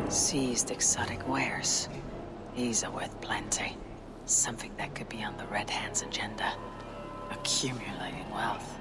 Seized exotic wares. These are worth plenty. Something that could be on the Red Hand's agenda. Accumulating wealth.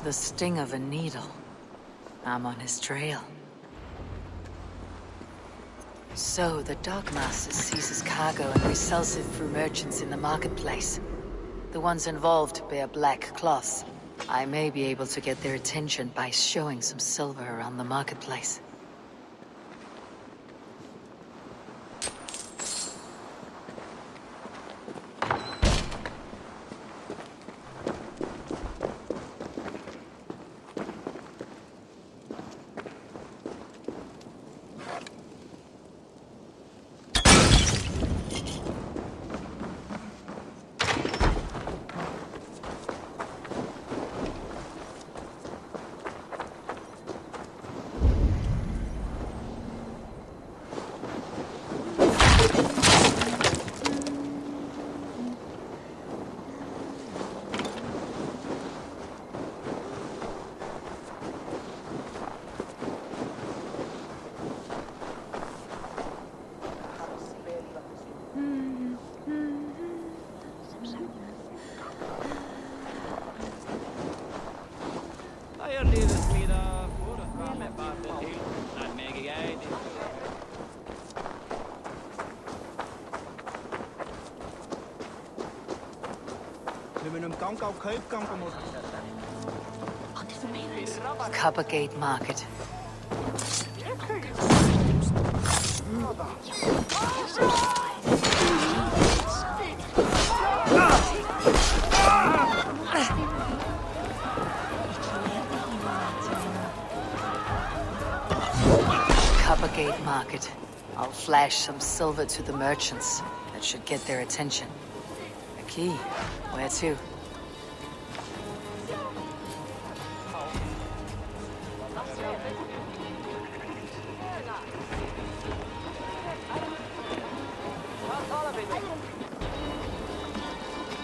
The sting of a needle. I'm on his trail. So, the Dockmaster seizes cargo and resells it through merchants in the marketplace. The ones involved bear black cloths. I may be able to get their attention by showing some silver around the marketplace. Coppergate Market. Coppergate Market. I'll flash some silver to the merchants. That should get their attention. A key. Where to?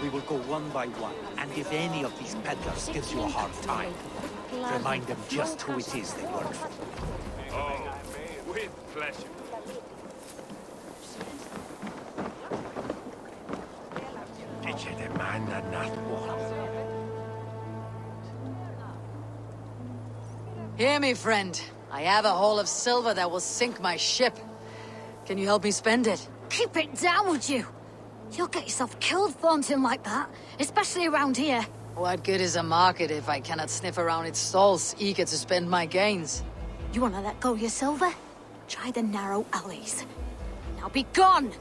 We will go one by one, and if any of these peddlers gives you a hard time, remind them just who it is they work for. Oh, with pleasure. Hear me, friend. I have a haul of silver that will sink my ship. Can you help me spend it? Keep it down, would you? You'll get yourself killed flaunting like that, especially around here. What good is a market if I cannot sniff around its stalls, eager to spend my gains? You want to let go of your silver? Try the narrow alleys. Now be gone!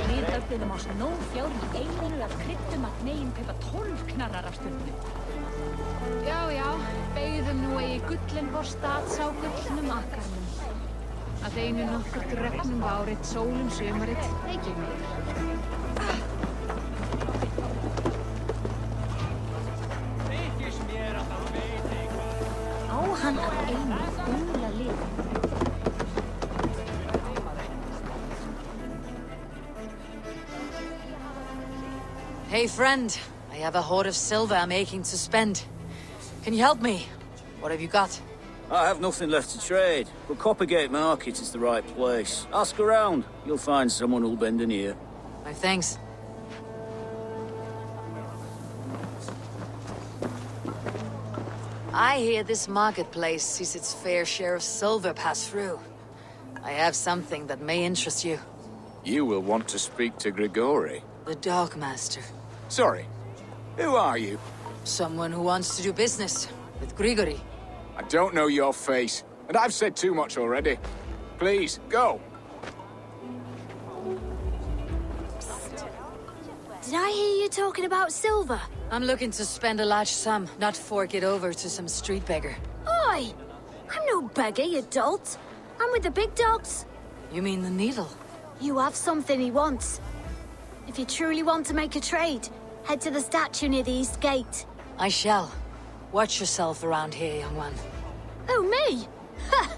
Við öfluðum á nóg fjár í eininu að kryddum að neginn kaupa 12 knarrar af stundinu. Já, beygðum nú eigi gullin vor stats á gullnum akkarnum. Að einu nokkurt regnum árið, sólum sumarið, ekki meir. Á hann að einu gula lið. Hey, friend. I have a hoard of silver I'm aching to spend. Can you help me? What have you got? I have nothing left to trade, but Coppergate Market is the right place. Ask around. You'll find someone who'll bend an ear. My thanks. I hear this marketplace sees its fair share of silver pass through. I have something that may interest you. You will want to speak to Grigori. The Dogmaster. Sorry, who are you? Someone who wants to do business with Grigori. I don't know your face, and I've said too much already. Please, go. Did I hear you talking about silver? I'm looking to spend a large sum, not fork it over to some street beggar. Oi! I'm no beggar, you dolt. I'm with the big dogs. You mean the needle? You have something he wants. If you truly want to make a trade, head to the statue near the East Gate. I shall. Watch yourself around here, young one. Oh, me? Ha!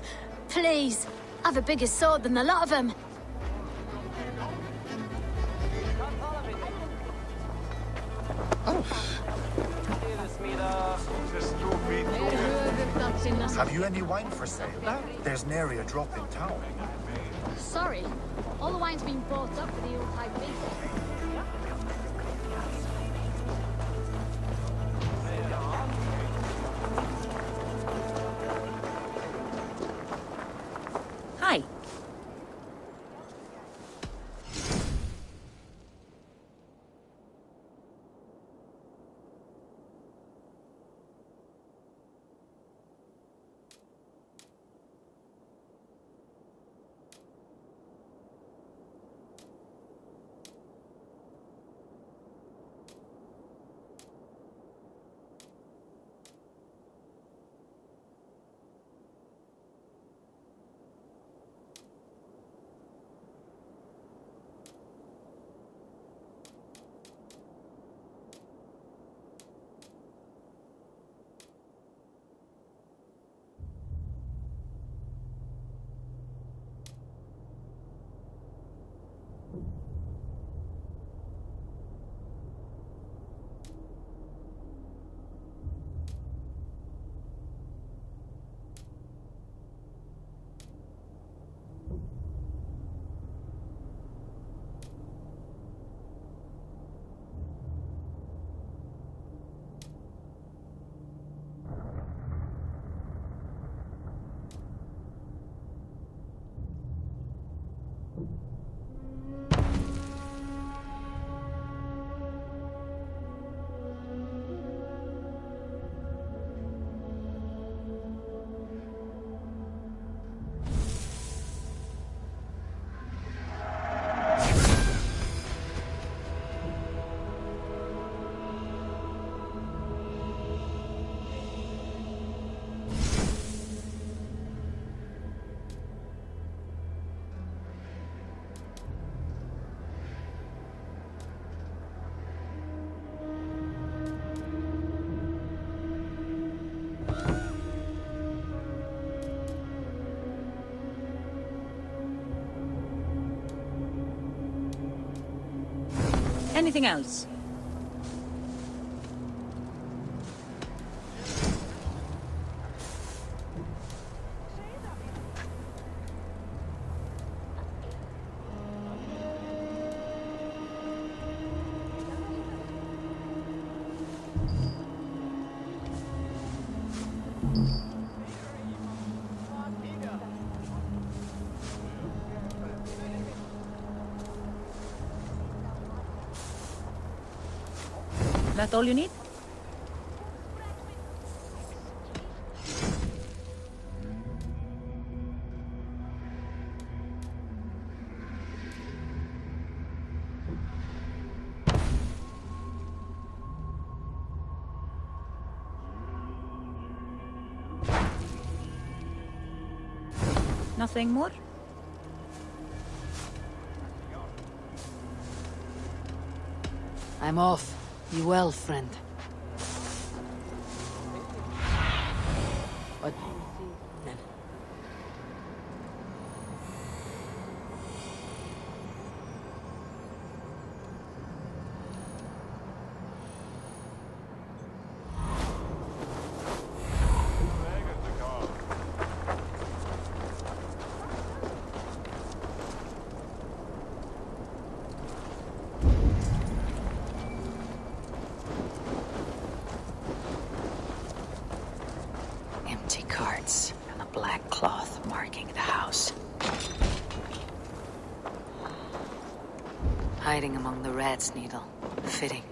Please. I've a bigger sword than the lot of them. Have you any wine for sale? There's nary a drop in town. Sorry. All the wine's been bought up for the old-type beef. Hi. Anything else? That all you need? Nothing more? I'm off. Be well, friend. What? Empty carts and a black cloth marking the house. Hiding among the rat's needle. Fitting.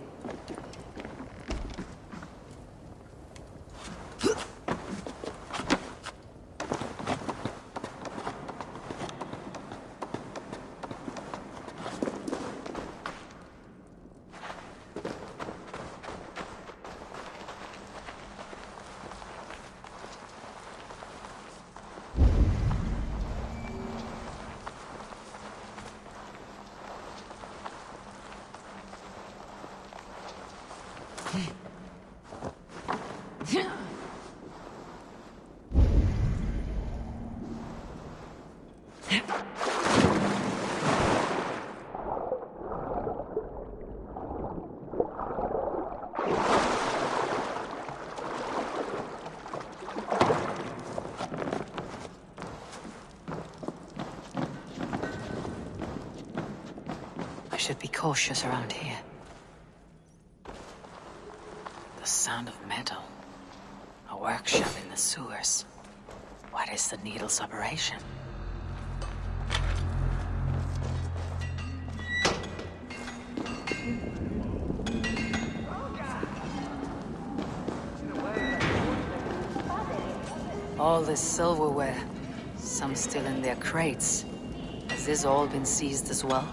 I should be cautious around here. The sound of metal. A workshop in the sewers. What is the needle's operation? All this silverware. Some still in their crates. Has this all been seized as well?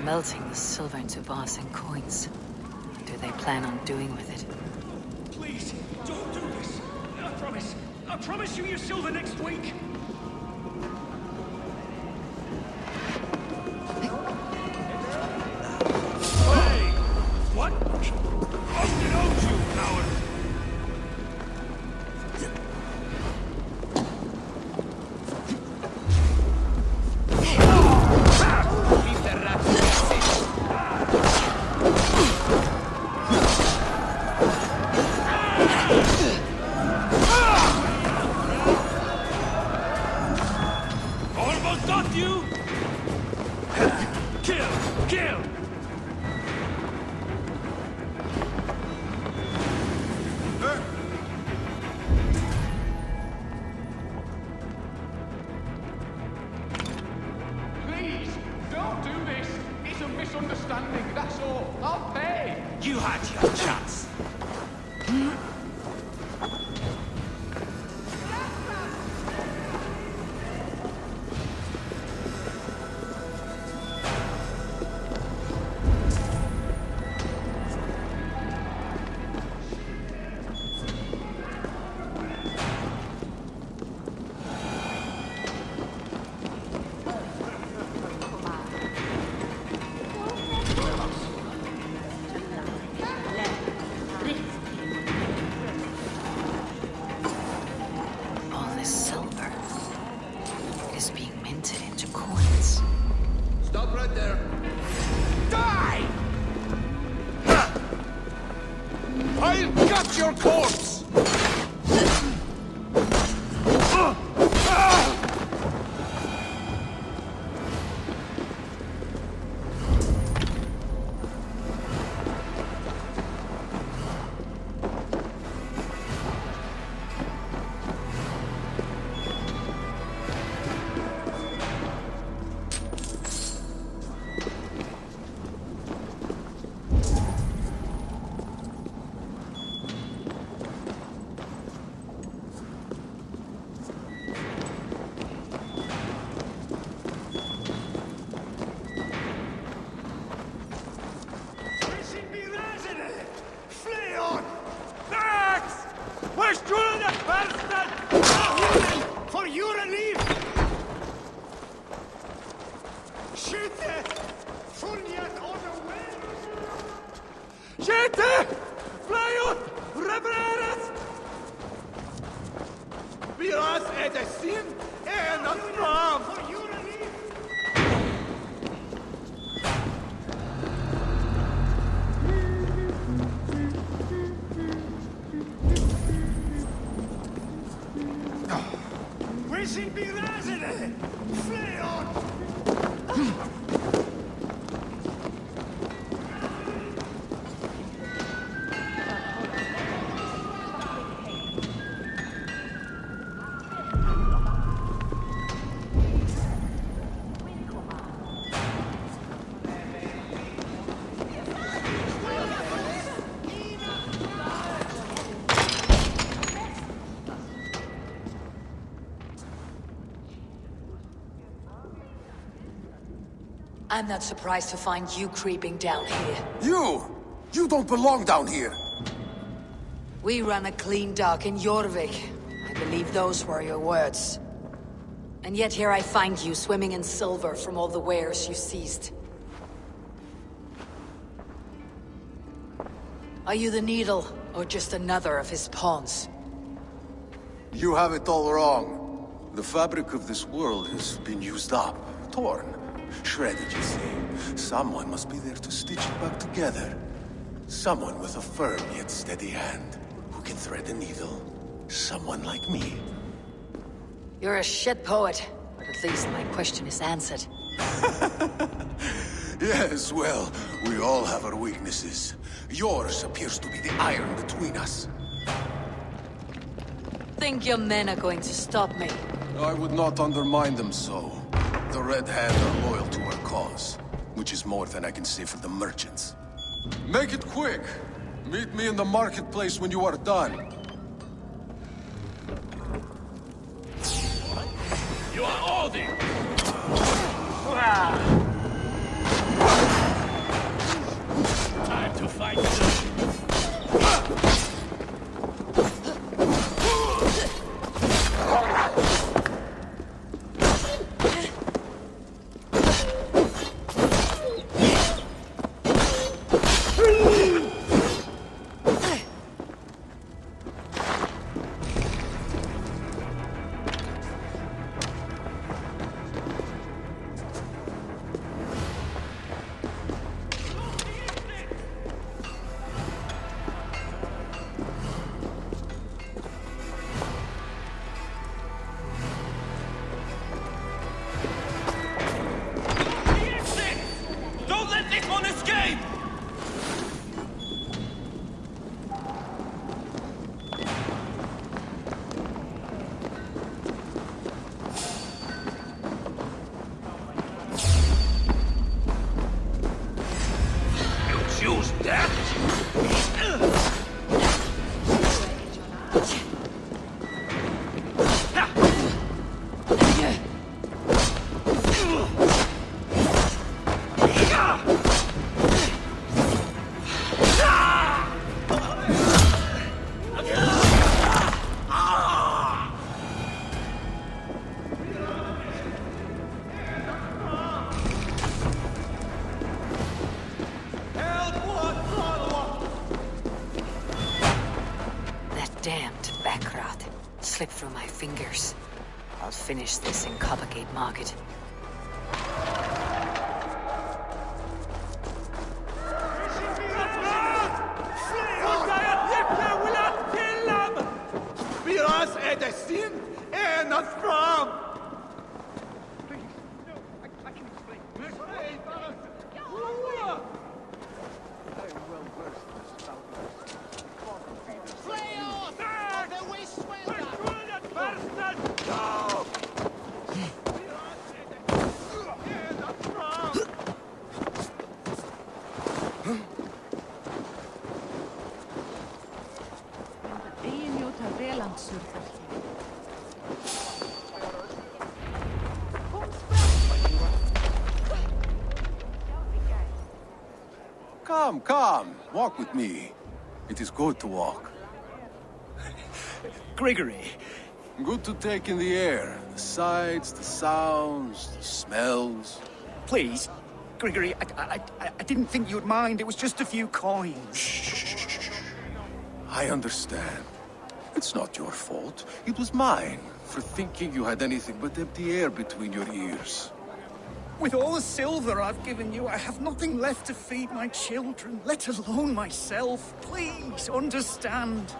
Melting the silver into bars and coins. What do they plan on doing with it? Please, don't do this. I promise you your silver next week. Hey! What? Austin owes you, coward! Almost got you! Kill! Kill! Please, don't do this. It's a misunderstanding, that's all. I'll pay. You had your chance. Stop right there. Die! I'll cut your corpse! For your relief! Skytte! Funjet underway! Skytte! Fløyet! Repareres! Viras er det sin enda fram! For your relief! We should be resident! Flee on! I'm not surprised to find you creeping down here. You! You don't belong down here! We run a clean dock in Jorvik. I believe those were your words. And yet here I find you swimming in silver from all the wares you seized. Are you the Needle, or just another of his pawns? You have it all wrong. The fabric of this world has been used up, torn, shredded, you see. Someone must be there to stitch it back together. Someone with a firm yet steady hand, who can thread a needle. Someone like me. You're a shit poet, but at least my question is answered. Yes, well, we all have our weaknesses. Yours appears to be the iron between us. Think your men are going to stop me? I would not undermine them so. The Red Hand are loyal to our cause, which is more than I can say for the merchants. Make it quick! Meet me in the marketplace when you are done. You are Odin! Time to fight. Don't let this one escape! You choose that? Damned backrot slipped through my fingers. I'll finish this in Coppergate Market. Come, come. Walk with me. It is good to walk. Grigory. Good to take in the air. The sights, the sounds, the smells. Please, Grigory, I didn't think you'd mind. It was just a few coins. Shh. I understand. It's not your fault. It was mine, for thinking you had anything but empty air between your ears. With all the silver I've given you, I have nothing left to feed my children, let alone myself. Please, understand.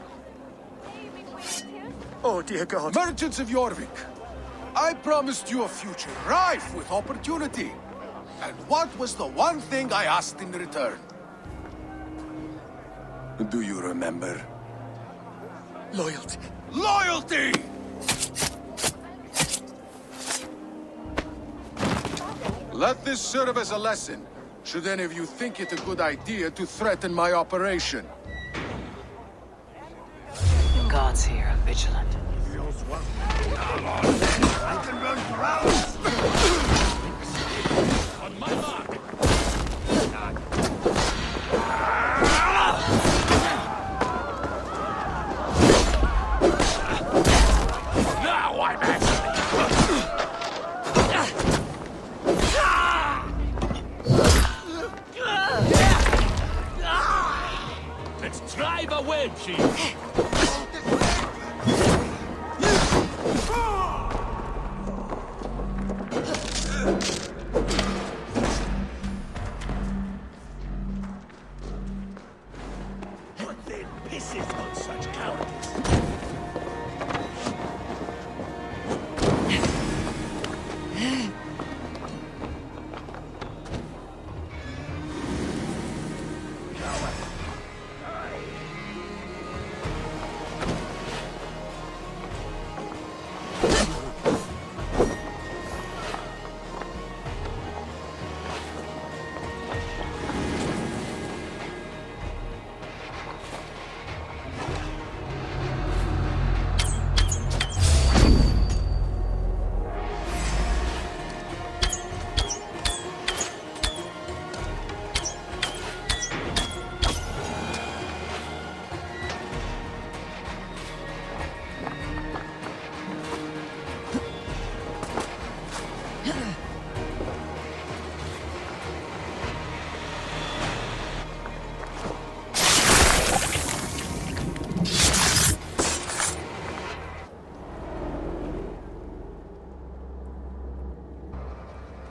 Oh, dear God. Merchants of Jorvik, I promised you a future rife with opportunity. And what was the one thing I asked in return? Do you remember? Loyalty. Loyalty! Let this serve as a lesson, should any of you think it a good idea to threaten my operation. The gods here are vigilant. I can run rounds! On my mark! Now I'm answering! Let's drive a wedge here! What then pisses on such cowardice?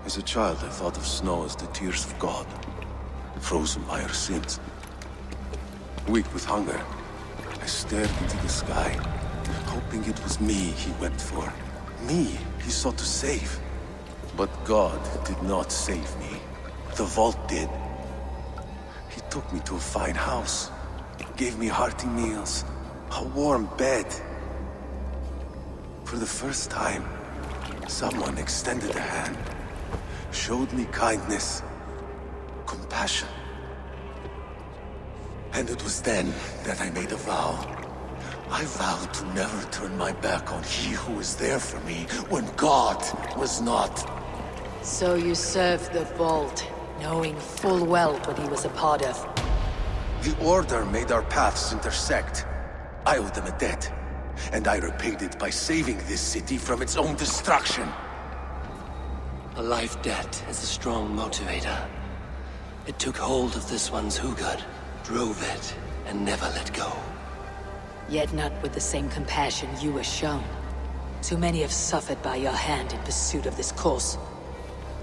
As a child, I thought of snow as the tears of God, frozen by our sins. Weak with hunger, I stared into the sky, hoping it was me he wept for. Me he sought to save. But God did not save me. The vault did. He took me to a fine house, gave me hearty meals, a warm bed. For the first time, someone extended a hand. Showed me kindness, compassion. And it was then that I made a vow. I vowed to never turn my back on he who was there for me when God was not. So you served the Vault, knowing full well what he was a part of. The Order made our paths intersect. I owed them a debt, and I repaid it by saving this city from its own destruction. A life debt is a strong motivator. It took hold of this one's Hugad, drove it, and never let go. Yet not with the same compassion you were shown. Too many have suffered by your hand in pursuit of this cause.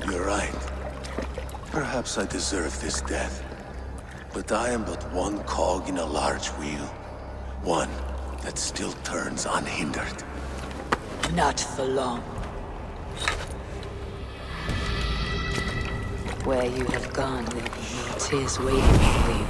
You're right. Perhaps I deserve this death. But I am but one cog in a large wheel. One that still turns unhindered. Not for long. Where you have gone, there will be no tears waiting for you.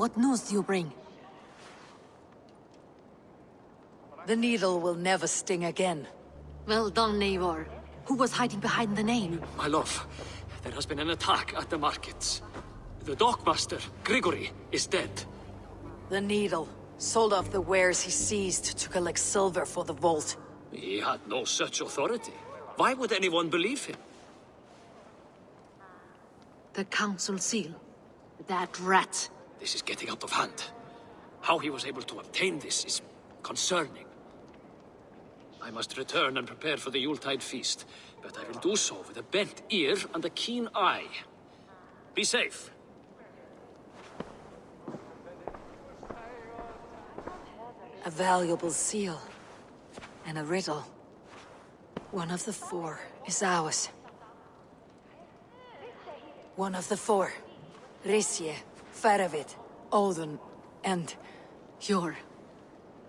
What news do you bring? The needle will never sting again. Well done, Eivor. Who was hiding behind the name? My love, there has been an attack at the markets. The dockmaster, Grigory, is dead. The needle sold off the wares he seized to collect silver for the vault. He had no such authority. Why would anyone believe him? The council seal. That rat. This is getting out of hand. How he was able to obtain this is concerning. I must return and prepare for the Yuletide feast, but I will do so with a bent ear and a keen eye. Be safe. A valuable seal. And a riddle. One of the four is ours. One of the four. Risje, Faravid, Odin, and... You're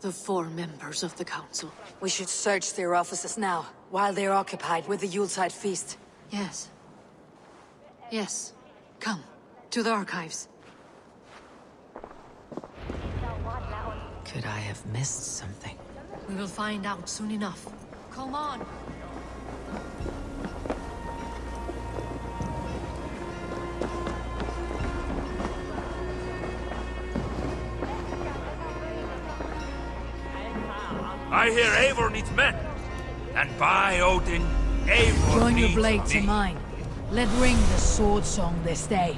the four members of the council. We should search their offices now, while they're occupied with the Yuletide feast. Yes. Yes. Come, to the archives. Could I have missed something? We will find out soon enough. Come on! I hear Eivor needs men. And by Odin, Eivor Join your needs blade me. to mine. Let ring the sword song this day.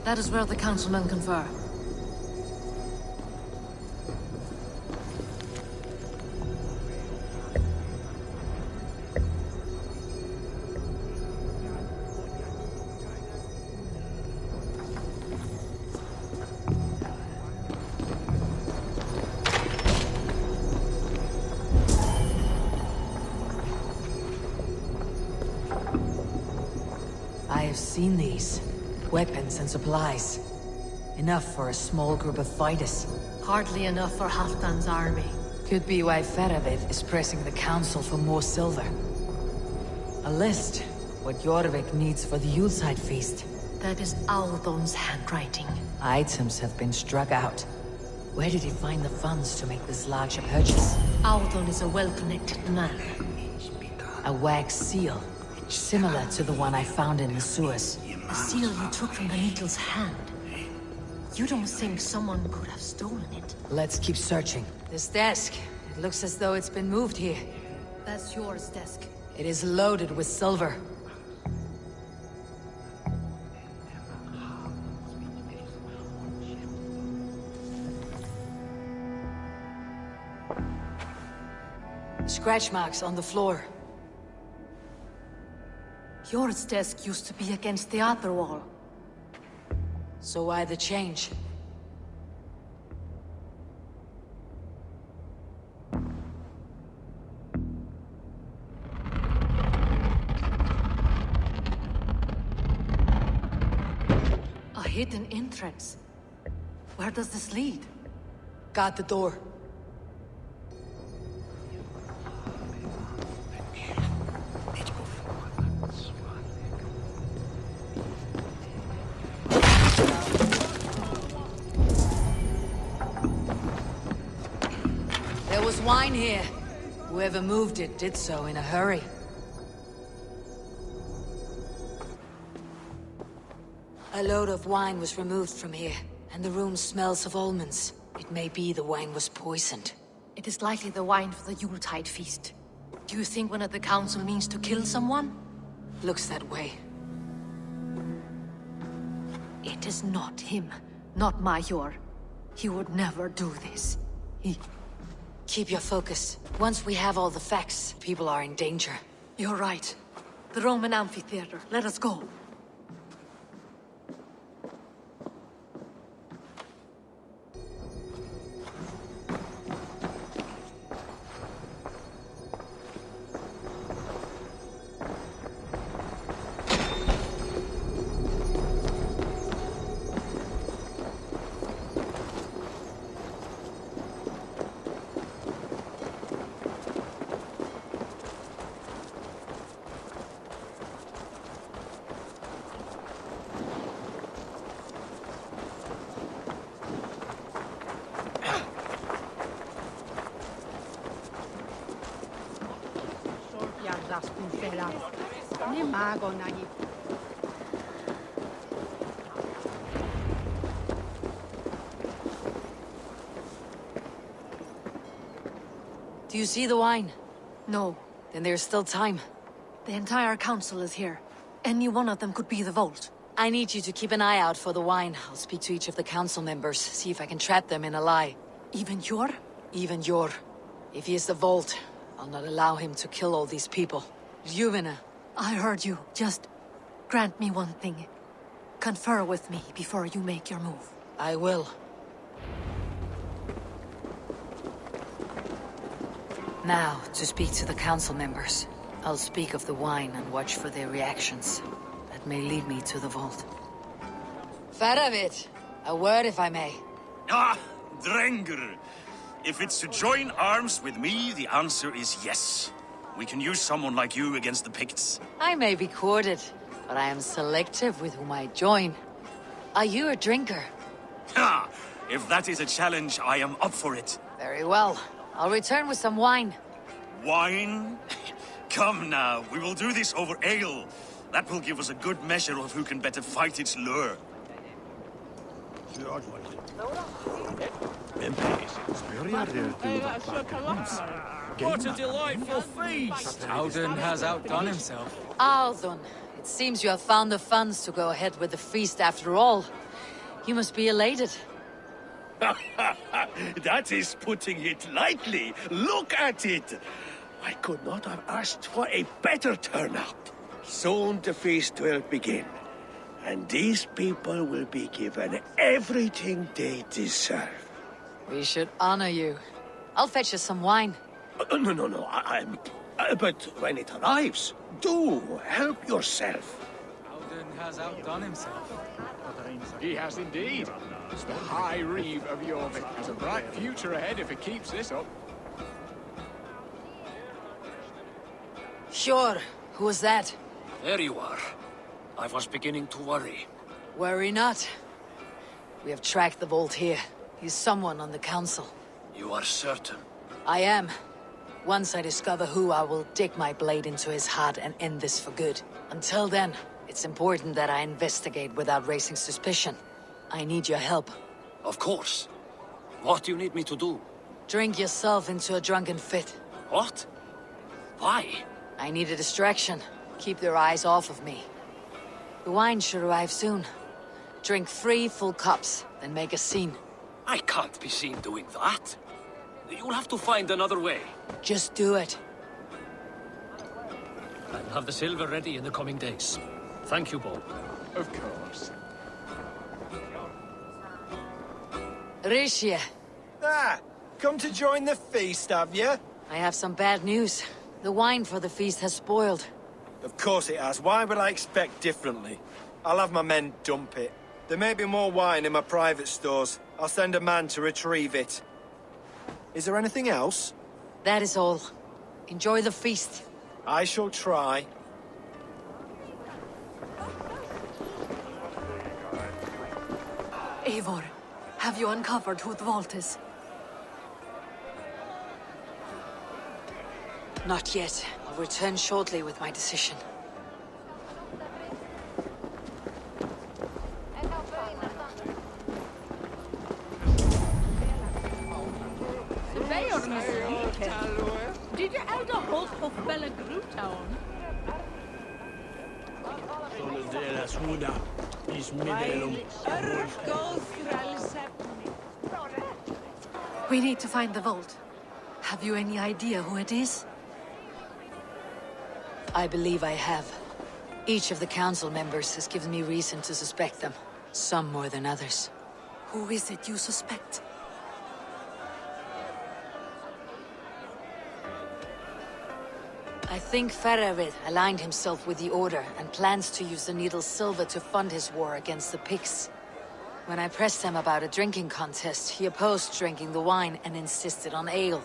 That is where the councilmen confer. I have seen these. Weapons and supplies. Enough for a small group of fighters. Hardly enough for Halfdan's army. Could be why Faravid is pressing the council for more silver. A list. What Jorvik needs for the Yuletide feast. That is Audon's handwriting. Items have been struck out. Where did he find the funds to make this larger purchase? Audon is a well-connected man. A wax seal. Similar to the one I found in the sewers. The seal you took from the needle's hand. You don't think someone could have stolen it? Let's keep searching. This desk. It looks as though it's been moved here. That's yours, desk. It is loaded with silver. Scratch marks on the floor. Yours desk used to be against the other wall. So why the change? hidden entrance. Where does this lead? Got the door. There was wine here. Whoever moved it did so in a hurry. A load of wine was removed from here, and the room smells of almonds. It may be the wine was poisoned. It is likely the wine for the Yuletide feast. Do you think one of the council means to kill someone? Looks that way. It is not him, not Major. He would never do this. Keep your focus. Once we have all the facts, people are in danger. You're right. The Roman amphitheater. Let us go. Do you see the wine? No. Then there's still time. The entire council is here. Any one of them could be the vault. I need you to keep an eye out for the wine. I'll speak to each of the council members, see if I can trap them in a lie. Even Yor? Even Yor. If he is the vault, I'll not allow him to kill all these people. Juvena. I heard you. Just grant me one thing. Confer with me before you make your move. I will. Now, to speak to the council members. I'll speak of the wine and watch for their reactions. That may lead me to the vault. Faravit, a word if I may. Ah, Drengr. If it's to join arms with me, the answer is yes. We can use someone like you against the Picts. I may be courted, but I am selective with whom I join. Are you a drinker? Ha! If that is a challenge, I am up for it. Very well. I'll return with some wine. Wine? Come now, we will do this over ale. That will give us a good measure of who can better fight its lure. What a delightful feast! Audun has outdone himself. Audun, it seems you have found the funds to go ahead with the feast after all. You must be elated. That is putting it lightly. Look at it. I could not have asked for a better turnout. Soon the feast will begin. And these people will be given everything they deserve. We should honor you. I'll fetch you some wine. No, I'm... but when it arrives, do help yourself. Audun has outdone himself. He has indeed. The High Reeve of Jorvik has a bright future ahead if he keeps this up. Sure. Who was that? There you are. I was beginning to worry. Worry not. We have tracked the vault here. He's someone on the council. You are certain? I am. Once I discover who, I will dig my blade into his heart and end this for good. Until then, it's important that I investigate without raising suspicion. I need your help. Of course. What do you need me to do? Drink yourself into a drunken fit. What? Why? I need a distraction. Keep their eyes off of me. The wine should arrive soon. Drink 3 full cups, then make a scene. I can't be seen doing that. You'll have to find another way. Just do it. I'll have the silver ready in the coming days. Thank you, Bo. Of course. Rishia. Ah, come to join the feast, have you? I have some bad news. The wine for the feast has spoiled. Of course it has. Why would I expect differently? I'll have my men dump it. There may be more wine in my private stores. I'll send a man to retrieve it. Is there anything else? That is all. Enjoy the feast. I shall try. Eivor, have you uncovered who the vault is? Not yet. I'll return shortly with my decision. Did your elder hold of Bella Grutown? We need to find the vault. Have you any idea who it is? I believe I have. Each of the council members has given me reason to suspect them. Some more than others. Who is it you suspect? I think Faravid aligned himself with the Order and plans to use the Needle Silver to fund his war against the Picts. When I pressed him about a drinking contest, he opposed drinking the wine and insisted on ale.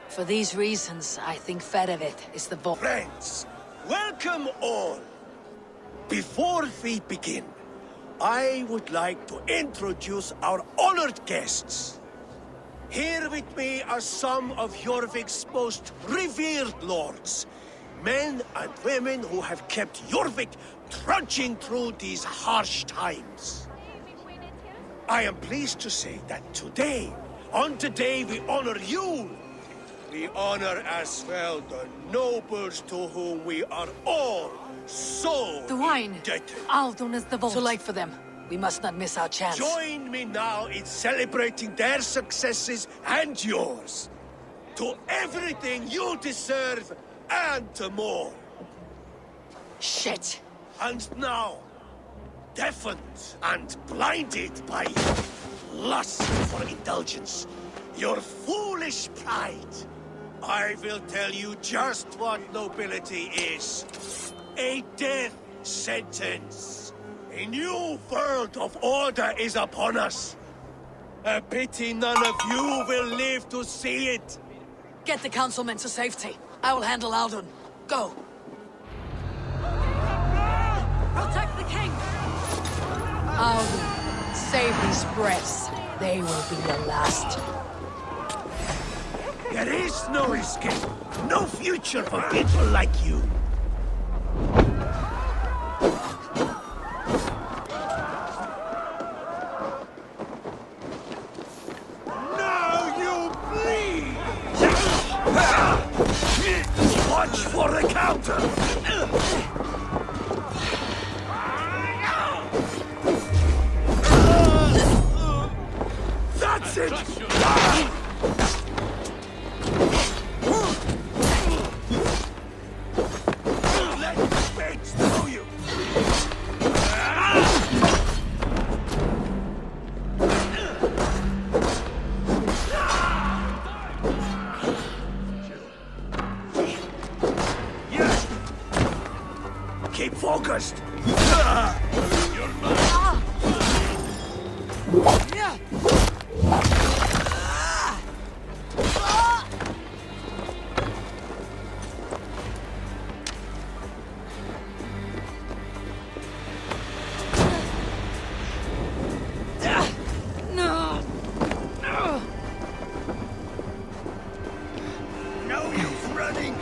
For these reasons, I think Faravid is the vault. Friends, welcome all. Before we begin, I would like to introduce our honored guests. Here with me are some of Jorvik's most revered lords. Men and women who have kept Jorvik trudging through these harsh times. I am pleased to say that today, on the day we honor you, we honor as well the nobles to whom we are all so The wine! indebted. Aldon is the vault. Too late for them. We must not miss our chance. Join me now in celebrating their successes and yours. To everything you deserve and more. Shit! And now, deafened and blinded by lust for indulgence, your foolish pride, I will tell you just what nobility is. A death sentence. A new world of order is upon us. A pity none of you will live to see it. Get the councilmen to safety. I will handle Aldon. Go! Protect the king! Aldon, save these breaths. They will be the last. There is no escape. No future for people like you. Now you bleed! Watch for the counter! That's it! Let the fates throw you! Keep focused! You're mine! No use running!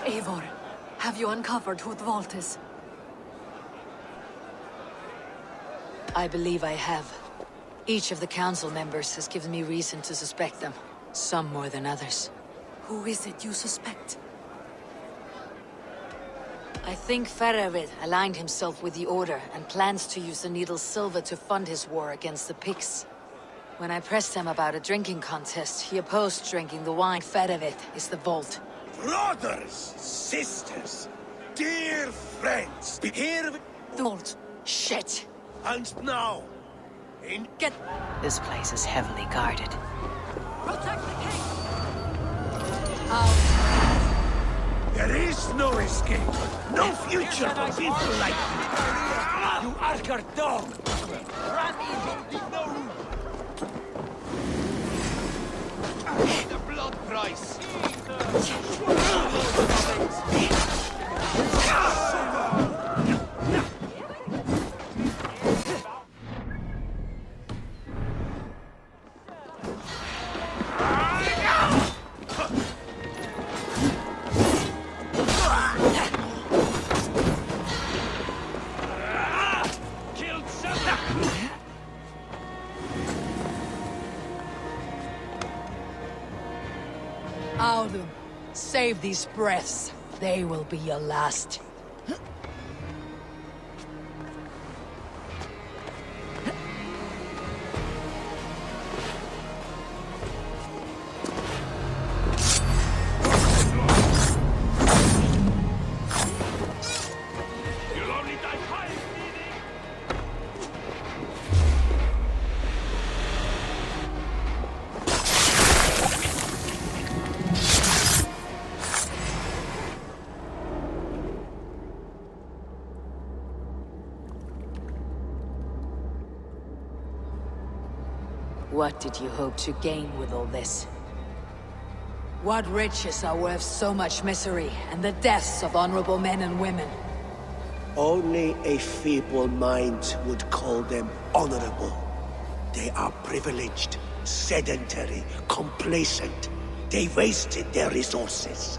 Eivor, have you uncovered who the vault is? I believe I have. Each of the council members has given me reason to suspect them. Some more than others. Who is it you suspect? I think Feravid aligned himself with the Order and plans to use the Needle's silver to fund his war against the Picts. When I pressed him about a drinking contest, he opposed drinking the wine. Feravid is the vault. Brothers, sisters, dear friends, here we... The vault. Shit! And now, Get... This place is heavily guarded. Protect the king! There is no escape, no future for people like you. You Archer dog! The blood price! Audun, save these breaths. They will be your last. What did you hope to gain with all this? What riches are worth so much misery and the deaths of honorable men and women? Only a feeble mind would call them honorable. They are privileged, sedentary, complacent. They wasted their resources.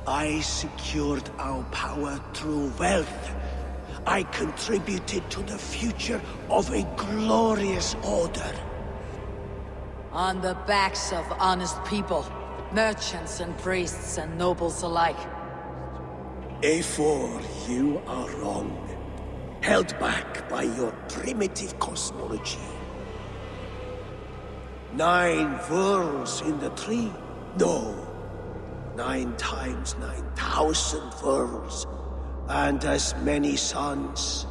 I secured our power through wealth. I contributed to the future of a glorious order. On the backs of honest people, merchants and priests and nobles alike. Eivor, you are wrong. Held back by your primitive cosmology. 9 worlds in the tree? No. 9 times 9,000 worlds. And as many suns.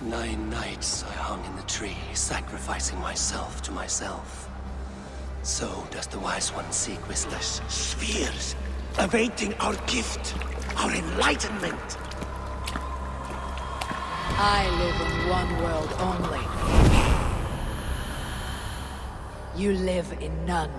9 nights I hung in the tree, sacrificing myself to myself. So does the Wise One seek wisdom. Spheres, awaiting our gift, our enlightenment. I live in one world only. You live in none.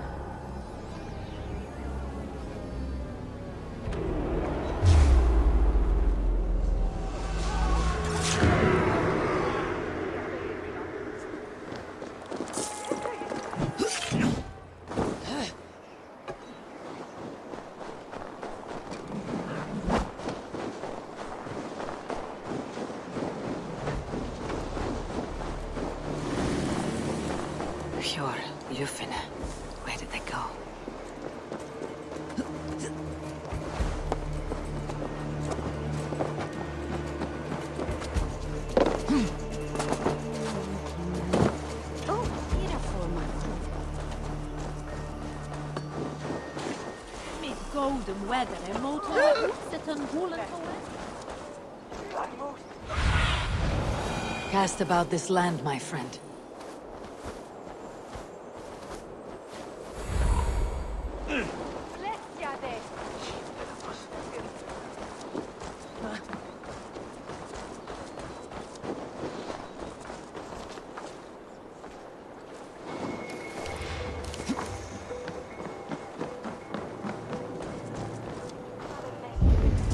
Cast about this land, my friend.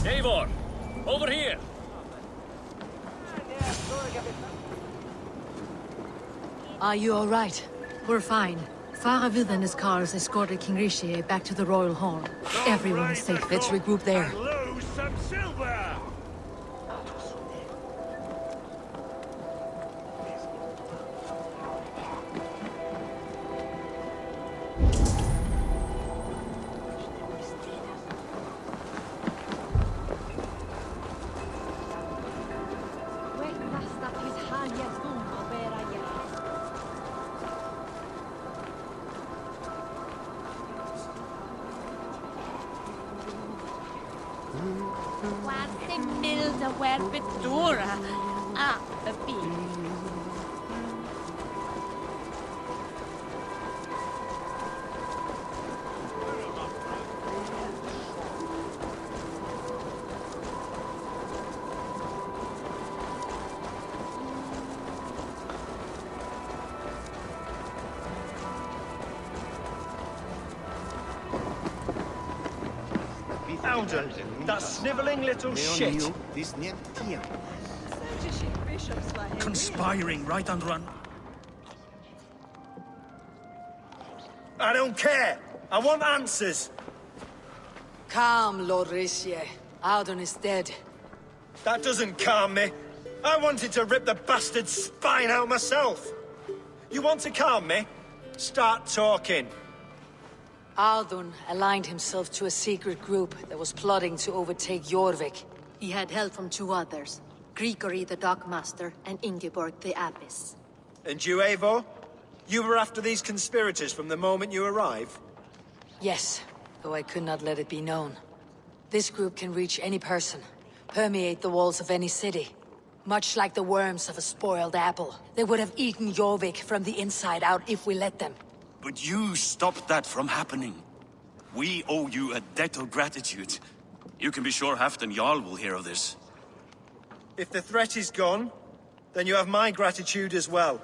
Eivor, over here! Are you all right? We're fine. Faravid and his cars escorted King Rishi back to the Royal Hall. Everyone is safe. Let's regroup there. Lose some silver! Alden, that snivelling little shit. Conspiring right under an... I don't care. I want answers. Calm, Lord Rishi. Audun is dead. That doesn't calm me. I wanted to rip the bastard's spine out myself. You want to calm me? Start talking. Audun aligned himself to a secret group that was plotting to overtake Jorvik. He had help from two others. Grigory the Dockmaster and Ingeborg the Abbess. And you, Eivor? You were after these conspirators from the moment you arrived? Yes, though I could not let it be known. This group can reach any person, permeate the walls of any city. Much like the worms of a spoiled apple. They would have eaten Jorvik from the inside out if we let them. But you stopped that from happening. We owe you a debt of gratitude. You can be sure Halfdan Jarl will hear of this. If the threat is gone, then you have my gratitude as well.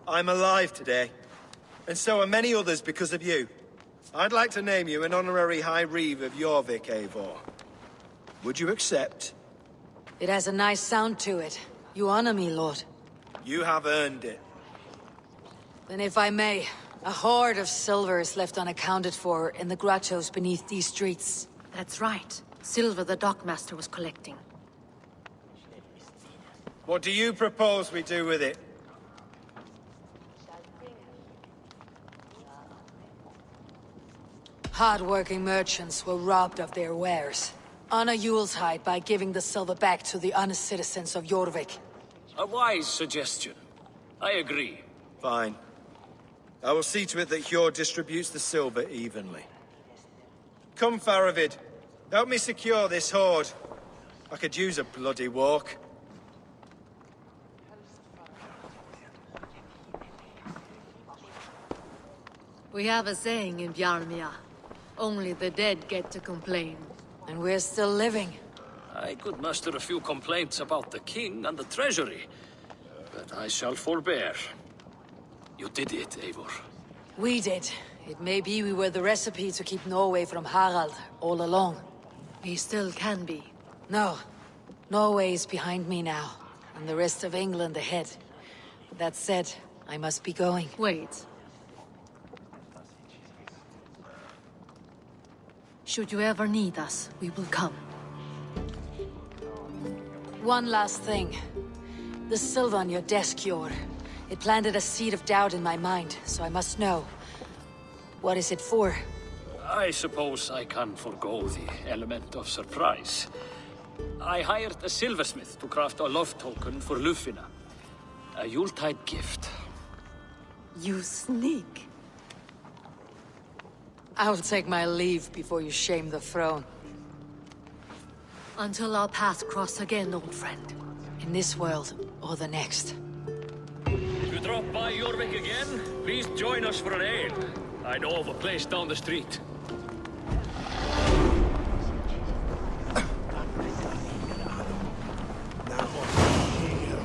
I'm alive today, and so are many others because of you. I'd like to name you an honorary High Reeve of Jorvik, Eivor. Would you accept? It has a nice sound to it. You honor me, Lord. You have earned it. Then if I may, a hoard of silver is left unaccounted for in the grottos beneath these streets. That's right. Silver the Dockmaster was collecting. What do you propose we do with it? Hard-working merchants were robbed of their wares. Honor Yuletide by giving the silver back to the honest citizens of Jorvik. A wise suggestion. I agree. Fine. I will see to it that Hjord distributes the silver evenly. Come, Faravid. Help me secure this hoard. I could use a bloody walk. We have a saying in Bjarmia. Only the dead get to complain. And we're still living. I could muster a few complaints about the king and the treasury, but I shall forbear. You did it, Eivor. We did. It may be we were the recipe to keep Norway from Harald all along. We still can be. No. Norway is behind me now, and the rest of England ahead. That said, I must be going. Wait. Should you ever need us, we will come. One last thing. The silver on your desk, Jor. It planted a seed of doubt in my mind, so I must know. What is it for? I suppose I can forgo the element of surprise. I hired a silversmith to craft a love token for Lufina. A Yuletide gift. You sneak. I'll take my leave before you shame the throne. Until our paths cross again, old friend. In this world, or the next. If you drop by Jorvik again, please join us for an ale. I know of a place down the street.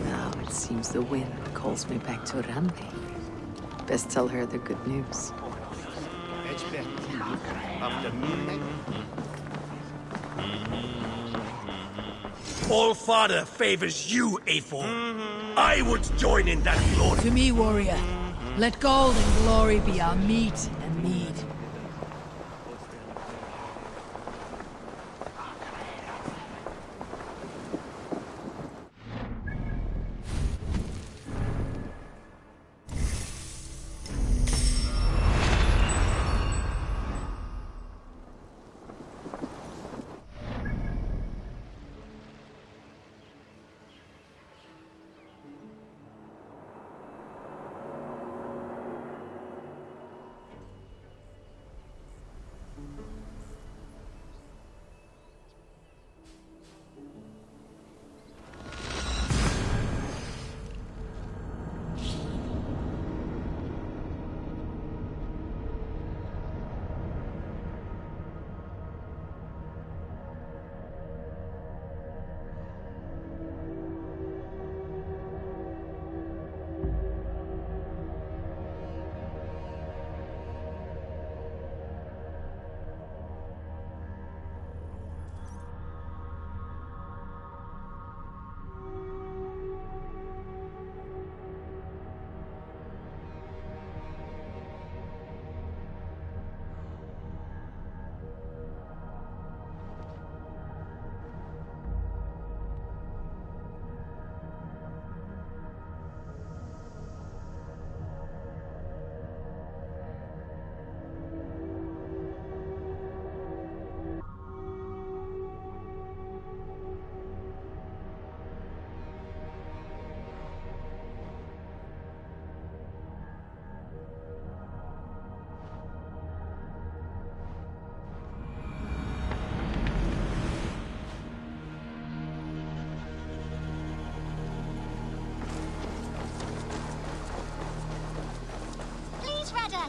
Now it seems the wind calls me back to Randi. Best tell her the good news. All Father favors you, Eivor. I would join in that glory. To me, warrior, let gold and glory be our meat and mead.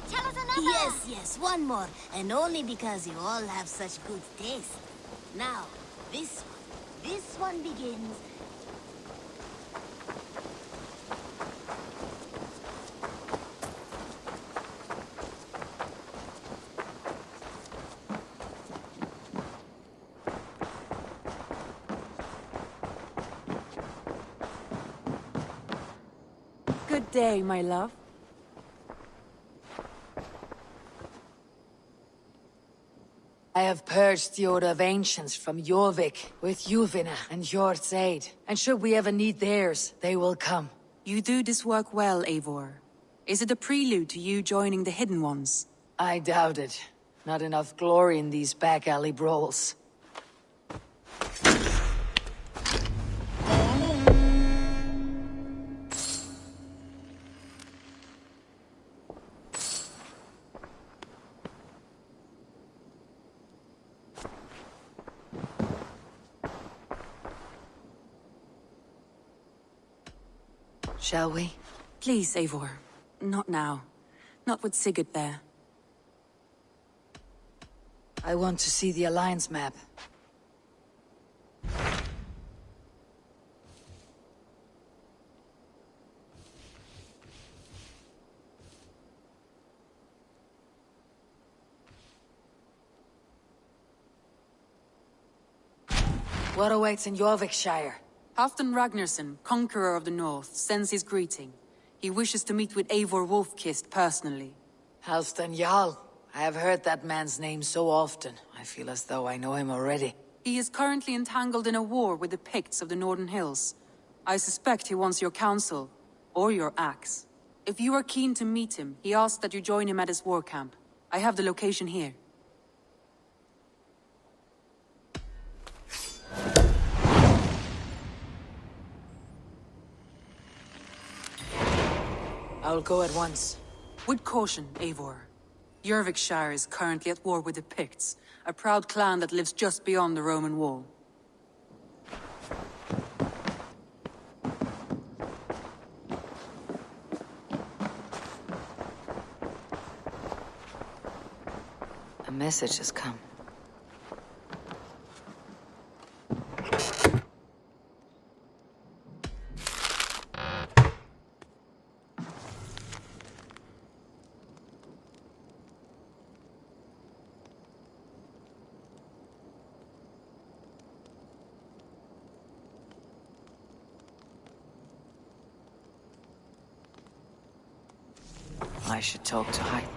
Tell us another! Yes, one more. And only because you all have such good taste. Now, this one begins. Good day, my love. I have purged the Order of Ancients from Jorvik with Yuvina and Hjort's aid. And should we ever need theirs, they will come. You do this work well, Eivor. Is it a prelude to you joining the Hidden Ones? I doubt it. Not enough glory in these back alley brawls. Shall we? Please, Eivor. Not now. Not with Sigurd there. I want to see the Alliance map. What awaits in Jorvikshire? Halfdan Ragnarsson, Conqueror of the North, sends his greeting. He wishes to meet with Eivor Wolfkist personally. Halfdan Jarl. I have heard that man's name so often. I feel as though I know him already. He is currently entangled in a war with the Picts of the Northern Hills. I suspect he wants your counsel, or your axe. If you are keen to meet him, he asks that you join him at his war camp. I have the location here. I'll go at once. With caution, Eivor. Jorvikshire is currently at war with the Picts, a proud clan that lives just beyond the Roman wall. A message has come. I should talk to Hyde.